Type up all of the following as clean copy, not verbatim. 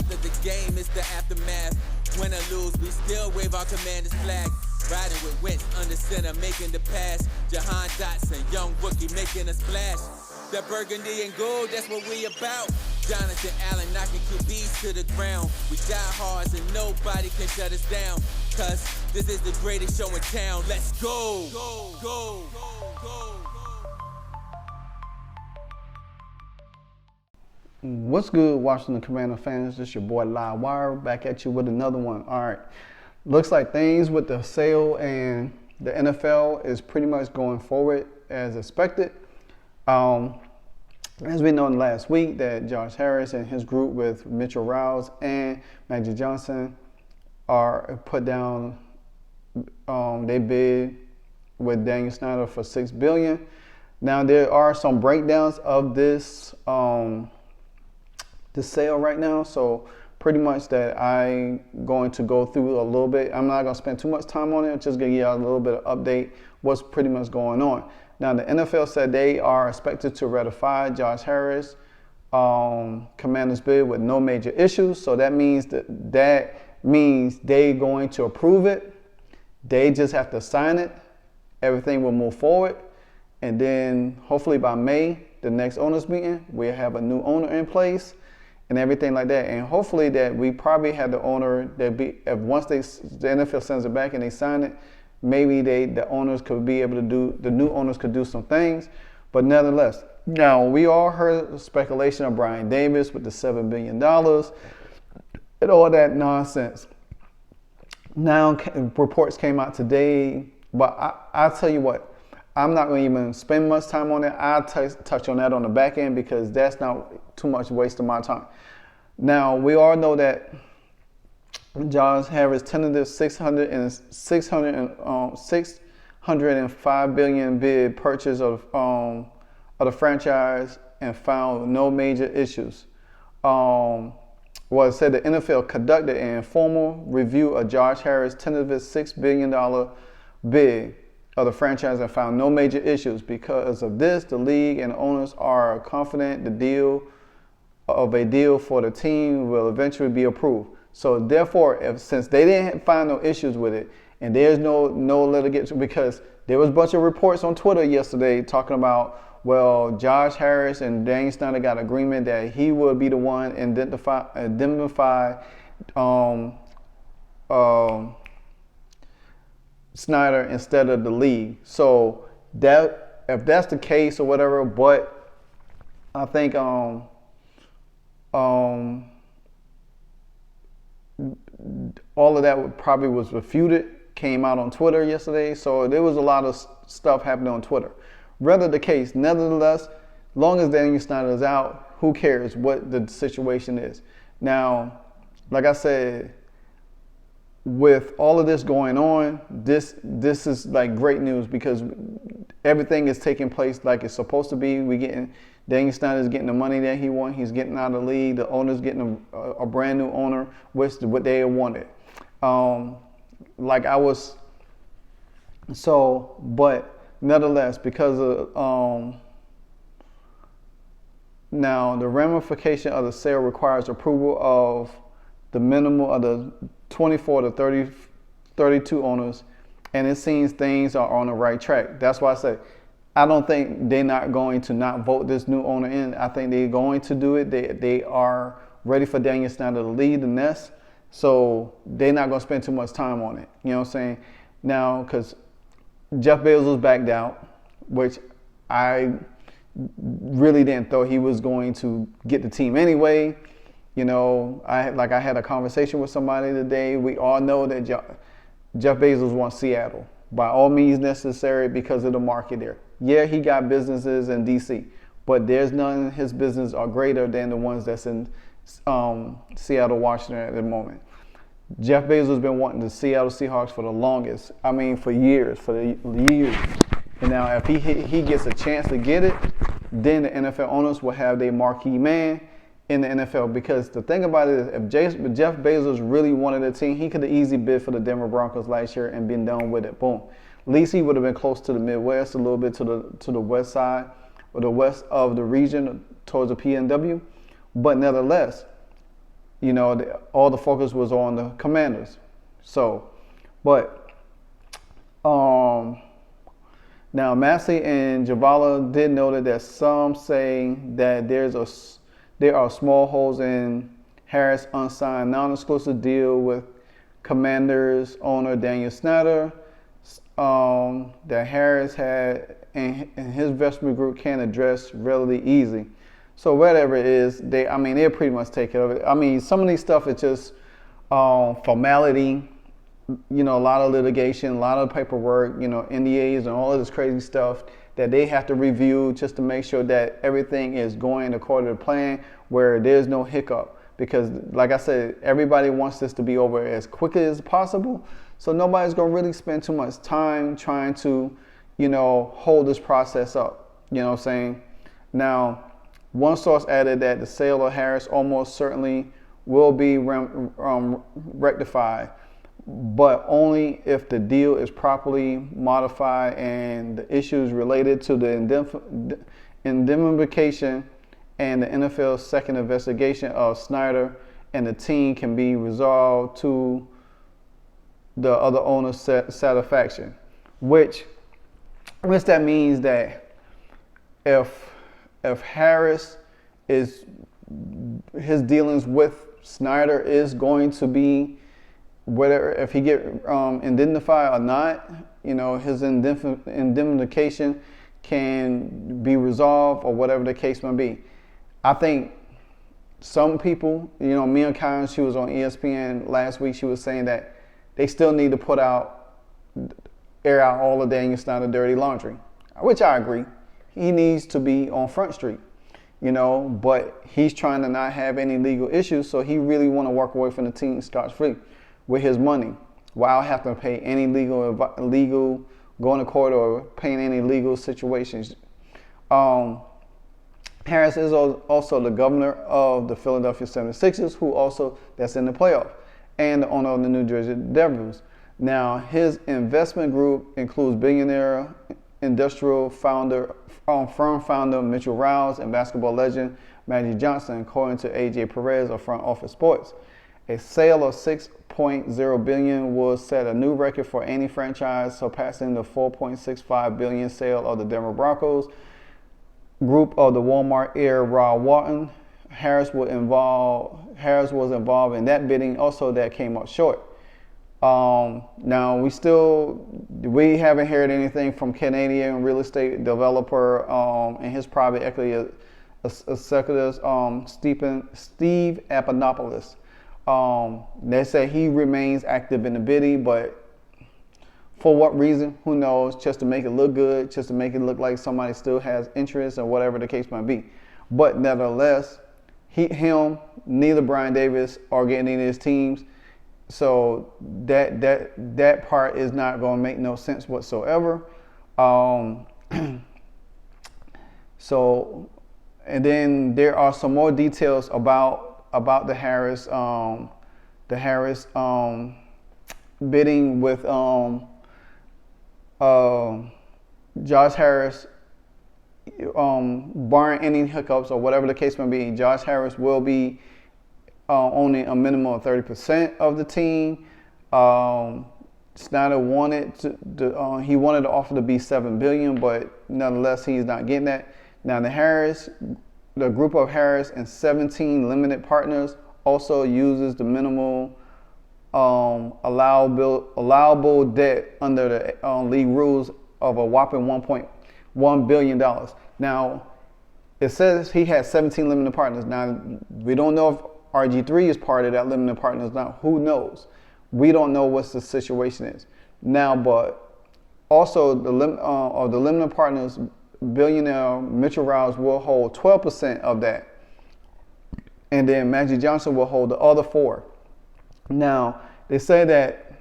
after the game, it's the aftermath. Win or lose, we still wave our commander's flag. Riding with Wentz under center, making the pass. Jahan Dotson, young rookie, making a splash. That burgundy and gold, that's what we about. Jonathan Allen knocking QBs to the ground. We die hard and nobody can shut us down. Cause this is the greatest show in town. Let's go. Go, go, go, go. What's good, Washington Commander fans? This your boy LiveWire back at you with another one. All right, looks like things with the sale and the NFL is pretty much going forward as expected. As we know last week that Josh Harris and his group with Mitchell Rouse and Magic Johnson are put down. They bid with Daniel Snyder for $6 billion. Now there are some breakdowns of this the sale right now, so pretty much that I'm going to go through a little bit. I'm not going to spend too much time on it. I'm just going to give you a little bit of update what's pretty much going on. Now the NFL said they are expected to ratify Josh Harris Commander's bid with no major issues. So that means they're going to approve it. They just have to sign it. Everything will move forward, and then hopefully by May, the next owners meeting, we'll have a new owner in place and everything like that. And hopefully that we probably have the owner that once the NFL sends it back and they sign it, maybe the owners could be able to the new owners could do some things. But nevertheless, now we all heard speculation of Brian Davis with the $7 billion and all that nonsense. Now reports came out today, but I'll tell you what, I'm not going to even spend much time on it. I'll touch on that on the back end because that's not too much waste of my time. Now, we all know that Josh Harris tentative $605 billion bid purchase of the franchise and found no major issues. It said the NFL conducted an informal review of Josh Harris' tentative $6 billion bid of the franchise and found no major issues. Because of this, the league and owners are confident a deal for the team will eventually be approved. So therefore, since they didn't find no issues with it, and there's no litigation, because there was a bunch of reports on Twitter yesterday talking about, well, Josh Harris and Daniel Snyder got agreement that he would be the one indemnify Snyder instead of the league. So that if that's the case or whatever, but I think all of that probably was refuted, came out on Twitter yesterday. So there was a lot of stuff happening on Twitter. Rather the case, nevertheless, long as Daniel Snyder is out, who cares what the situation is? Now, like I said, with all of this going on, this is like great news because everything is taking place like it's supposed to be. Daniel Snyder's getting the money that he wants. He's getting out of the league. The owner's getting a brand new owner, which is what they wanted. But nevertheless, because of now the ramification of the sale requires approval of the minimum of the 24 to 32 owners, and it seems things are on the right track. That's why I say I don't think they're not going to not vote this new owner in. I think they're going to do it. They are ready for Daniel Snyder to lead the nest, so they're not going to spend too much time on it. You know what I'm saying? Now, because Jeff Bezos backed out, which I really didn't thought he was going to get the team anyway. You know, I had a conversation with somebody today. We all know that Jeff Bezos wants Seattle by all means necessary because of the market there. Yeah, he got businesses in DC, but there's none of his business are greater than the ones that's in Seattle, Washington at the moment. Jeff Bezos has been wanting the Seattle Seahawks for the longest. I mean, for years. And now if he gets a chance to get it, then the NFL owners will have their marquee man in the NFL. Because the thing about it is, if Jeff Bezos really wanted a team, he could have easily bid for the Denver Broncos last year and been done with it. Boom. At least he would have been close to the Midwest, a little bit to the west side or the west of the region towards the PNW. But nevertheless, all the focus was on the Commanders. So, but now Massey and Javala did note that some say that there are small holes in Harris' unsigned non-exclusive deal with Commanders owner Daniel Snyder that Harris had and his investment group can address relatively easy. So whatever it is, they'll pretty much take care of it. Some of these stuff is just formality, a lot of litigation, a lot of paperwork, NDAs and all of this crazy stuff that they have to review just to make sure that everything is going according to plan, where there's no hiccup. Because like I said, everybody wants this to be over as quickly as possible. So nobody's going to really spend too much time trying to, hold this process up. You know what I'm saying? Now, one source added that the sale of Harris almost certainly will be rectified, but only if the deal is properly modified and the issues related to the indemnification and the NFL's second investigation of Snyder and the team can be resolved to the other owner's satisfaction, which that means that if Harris his dealings with Snyder is going to be whether if he get indemnified or not, his indemnification can be resolved or whatever the case may be. I think some people, Mia Collins, she was on ESPN last week. She was saying that they still need to air out all of Daniel Snyder dirty laundry, which I agree. He needs to be on Front Street, but he's trying to not have any legal issues, so he really want to walk away from the team scot-free with his money without having to pay any legal going to court or paying any legal situations. Harris is also the governor of the Philadelphia 76ers, that's in the playoff, and the owner of the New Jersey Devils. Now, his investment group includes billionaire industrial firm founder Mitchell Rouse and basketball legend Magic Johnson, according to AJ Perez of Front Office Sports. A sale of $6.0 billion will set a new record for any franchise, surpassing the $4.65 billion sale of the Denver Broncos group of the Walmart heir Rob Walton. Harris was involved in that bidding, also that came up short. Now we haven't heard anything from Canadian real estate developer and his private equity executives, Steve Apanopoulos. They say he remains active in the bidding, but for what reason, who knows, just to make it look good, just to make it look like somebody still has interest or whatever the case might be. But nevertheless, neither Brian Davis are getting any of his teams. So that part is not going to make no sense whatsoever. So, and then there are some more details about the Harris bidding with Josh Harris, barring any hiccups or whatever the case may be. Josh Harris will be owning a minimum of 30% of the team. Snyder wanted he wanted the offer to be $7 billion, but nonetheless he's not getting that. Now the group of Harris and 17 limited partners also uses the minimal allowable debt under the league rules of a whopping $1.1 billion. Now, it says he has 17 limited partners. Now, we don't know if RG3 is part of that limited partners. Now, who knows? We don't know what the situation is. Now, but also the limited partners, billionaire Mitchell Rouse will hold 12% of that. And then Magic Johnson will hold the other 4%. Now, they say that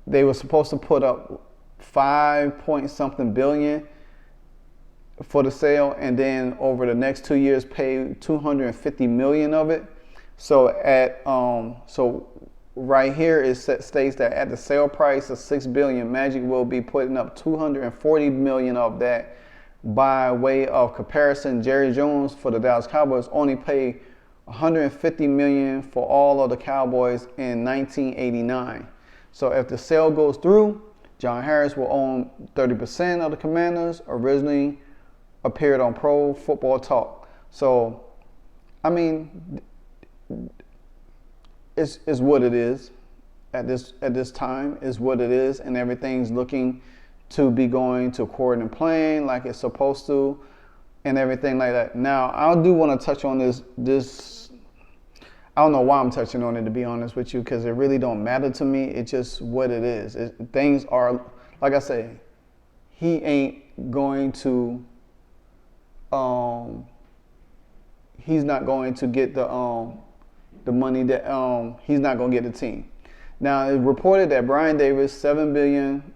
they were supposed to put up $5 billion for the sale, and then over the next 2 years pay $250 million of it. So right here it states that at the sale price of $6 billion, Magic will be putting up $240 million of that. By way of comparison, Jerry Jones for the Dallas Cowboys only paid $150 million for all of the Cowboys in 1989. So if the sale goes through, John Harris will own 30% of the Commanders. Originally appeared on Pro Football Talk. So, I mean, it's what it is at this time. Is what it is, and everything's looking to be going to court and playing like it's supposed to, and everything like that. Now, I do want to touch on this. I don't know why I'm touching on it, to be honest with you, because it really don't matter to me. It's just what it is. Things are, like I say, he ain't going to. He's not going to get the money that he's not going to get the team. Now, it's reported that Brian Davis, $7 billion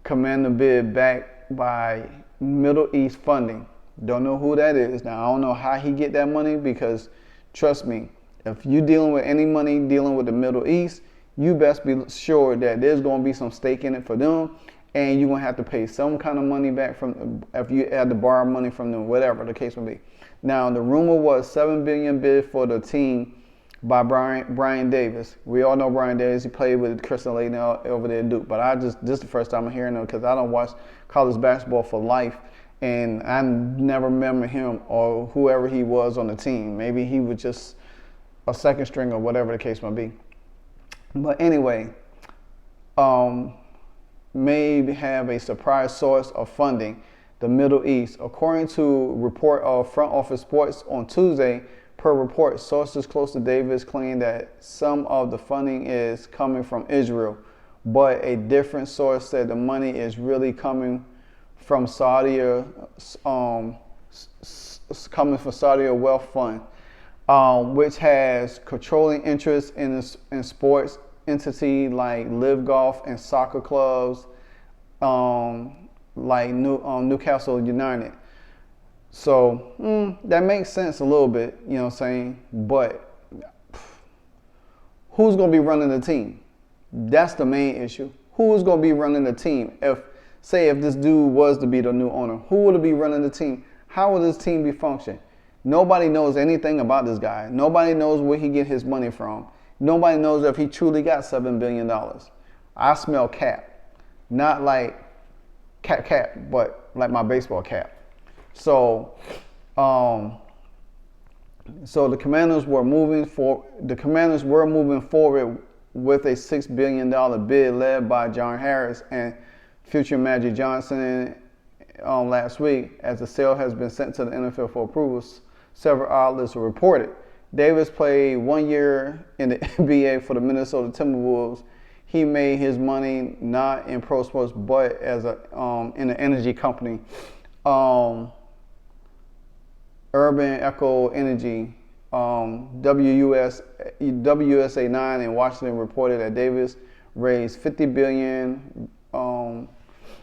Commander bid backed by Middle East funding. Don't know who that is. Now, I don't know how he get that money, because trust me, if you dealing with any money dealing with the Middle East, you best be sure that there's going to be some stake in it for them, and you're going to have to pay some kind of money back from, if you had to borrow money from them, whatever the case may be. Now, the rumor was $7 billion bid for the team by Brian Davis. We all know Brian Davis. He played with Kristen Layton over there at Duke. But this is the first time I'm hearing him, because I don't watch college basketball for life, and I never remember him or whoever he was on the team. Maybe he was just a second string or whatever the case might be. But anyway, may have a surprise source of funding, the Middle East. According to report of Front Office Sports on Tuesday, per report, sources close to Davis claim that some of the funding is coming from Israel, but a different source said the money is really coming from Saudi Wealth Fund, which has controlling interest in sports entity like Live Golf and soccer clubs, like Newcastle United. So that makes sense a little bit, you know what I'm saying? But who's going to be running the team? That's the main issue. Who's going to be running the team? If this dude was to be the new owner, who would be running the team? How will this team be functioning? Nobody knows anything about this guy. Nobody knows where he get his money from. Nobody knows if he truly got $7 billion. I smell cap. Not like cap, but like my baseball cap. So, the Commanders were moving forward with a $6 billion bid led by John Harris and future Magic Johnson last week, as the sale has been sent to the NFL for approval. Several outlets reported. Davis played 1 year in the NBA for the Minnesota Timberwolves. He made his money not in pro sports, but as in an energy company. Urban Echo Energy, WUSA 9 in Washington reported that Davis raised $50 billion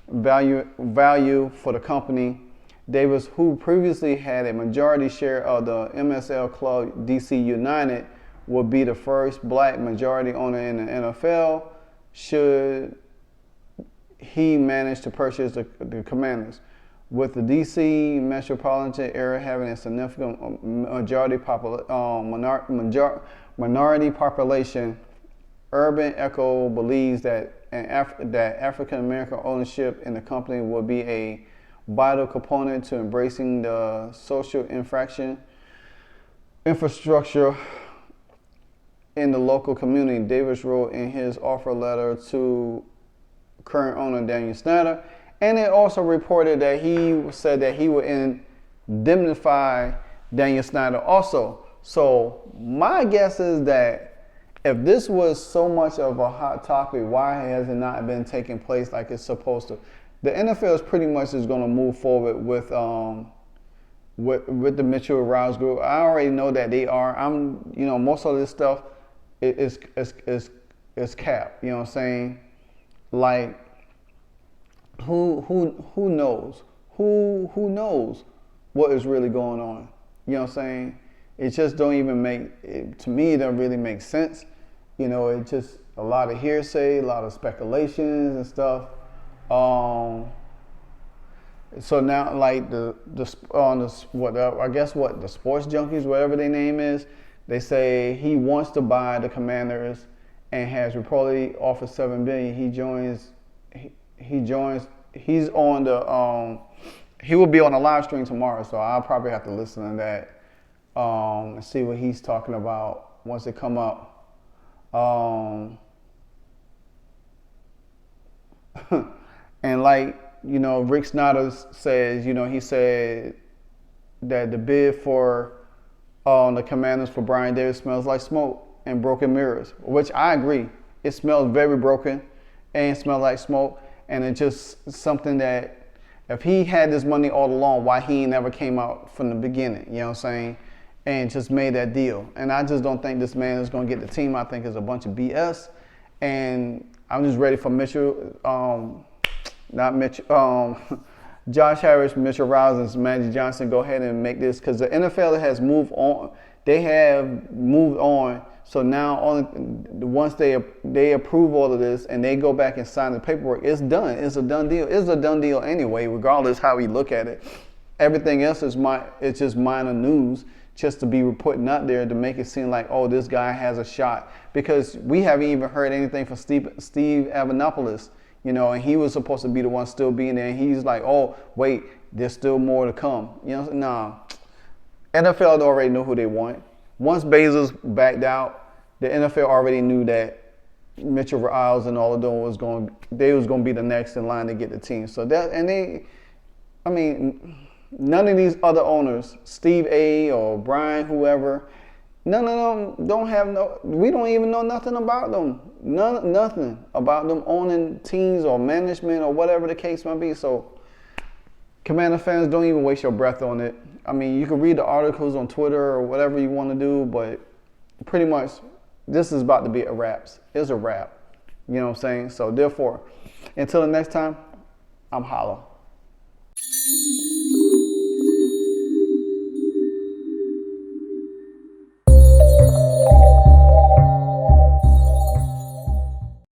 value for the company. Davis, who previously had a majority share of the MSL club DC United, will be the first black majority owner in the NFL should he manage to purchase the Commanders. With the DC metropolitan area having a significant minority population, Urban Echo believes that African American ownership in the company will be a vital component to embracing the social infrastructure in the local community. Davis wrote in his offer letter to current owner Daniel Snyder. And it also reported that he said that he would indemnify Daniel Snyder also. So my guess is that if this was so much of a hot topic, why has it not been taking place like it's supposed to? The NFL is pretty much just going to move forward with the Mitchell Rouse group. I already know that they are. Most of this stuff is cap. You know what I'm saying? Like, who knows? Who knows what is really going on? You know what I'm saying? It just don't even to me, it don't really make sense. It's just a lot of hearsay, a lot of speculations and stuff. So now, like the I guess what the sports junkies, whatever their name is, they say he wants to buy the Commanders and has reportedly offered $7 billion. He joins. He's on the. He will be on a live stream tomorrow, so I'll probably have to listen to that and see what he's talking about once it come up. And like, you know, Rick Snyder says, you know, he said that the bid for the Commanders for Brian Davis smells like smoke and broken mirrors, which I agree. It smells very broken and smells like smoke, and it's just something that if he had this money all along, why he never came out from the beginning, you know what I'm saying, and just made that deal. And I just don't think this man is going to get the team. I think it's a bunch of BS, and I'm just ready for Josh Harris, Mitchell Rousins, Magic Johnson, go ahead and make this, because the NFL has moved on. They have moved on. So now, once they approve all of this and they go back and sign the paperwork, it's done. It's a done deal. It's a done deal anyway, regardless how we look at it. Everything else it's just minor news, just to be putting out there to make it seem like, oh, this guy has a shot. Because we haven't even heard anything from Steve Avanopoulos. You know, and he was supposed to be the one still being there. And he's like, oh, wait, there's still more to come. You know, nah. NFL already know who they want. Once Bezos backed out, the NFL already knew that Mitchell Riles and all of them was going to be the next in line to get the team. So none of these other owners, Steve A. or Brian, whoever, none of them we don't even know nothing about them. Nothing about them owning teams or management or whatever the case might be. So, Commander fans, don't even waste your breath on it. I mean, you can read the articles on Twitter or whatever you want to do, but pretty much this is about to be a wrap. It's a wrap. You know what I'm saying? So, therefore, until the next time, I'm Hollow.